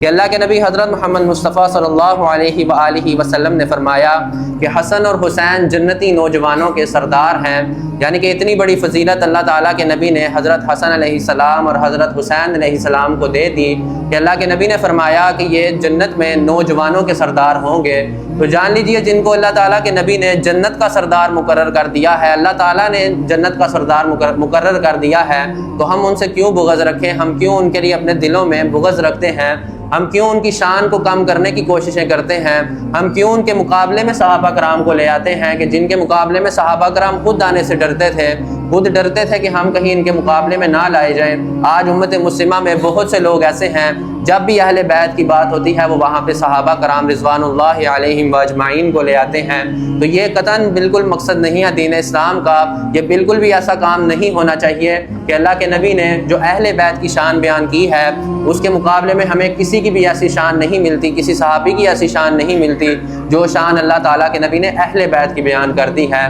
کہ اللہ کے نبی حضرت محمد مصطفیٰ صلی اللہ علیہ وآلہ وسلم نے فرمایا کہ حسن اور حسین جنتی نوجوانوں کے سردار ہیں، یعنی کہ اتنی بڑی فضیلت اللہ تعالیٰ کے نبی نے حضرت حسن علیہ السلام اور حضرت حسین علیہ السلام کو دے دی کہ اللہ کے نبی نے فرمایا کہ یہ جنت میں نوجوانوں کے سردار ہوں گے۔ تو جان لیجئے جن کو اللہ تعالیٰ کے نبی نے جنت کا سردار مقرر کر دیا ہے، اللہ تعالیٰ نے جنت کا سردار مقرر کر دیا ہے، تو ہم ان سے کیوں بغض رکھیں؟ ہم کیوں ان کے لیے اپنے دلوں میں بغض رکھتے ہیں؟ ہم کیوں ان کی شان کو کم کرنے کی کوششیں کرتے ہیں؟ ہم کیوں ان کے مقابلے میں صحابہ کرام کو لے آتے ہیں کہ جن کے مقابلے میں صحابہ کرام خود آنے سے ڈرتے تھے، خود ڈرتے تھے کہ ہم کہیں ان کے مقابلے میں نہ لائے جائیں۔ آج امت مسلمہ میں بہت سے لوگ ایسے ہیں، جب بھی اہل بیت کی بات ہوتی ہے وہ وہاں پہ صحابہ کرام رضوان اللہ علیہم واجمعین کو لے آتے ہیں۔ تو یہ قطعاً بالکل مقصد نہیں ہے دین اسلام کا، یہ بالکل بھی ایسا کام نہیں ہونا چاہیے کہ اللہ کے نبی نے جو اہل بیت کی شان بیان کی ہے اس کے مقابلے میں ہمیں کسی کی بھی ایسی شان نہیں ملتی، کسی صحابی کی ایسی شان نہیں ملتی جو شان اللہ تعالیٰ کے نبی نے اہل بیت کی بیان کر دی ہے۔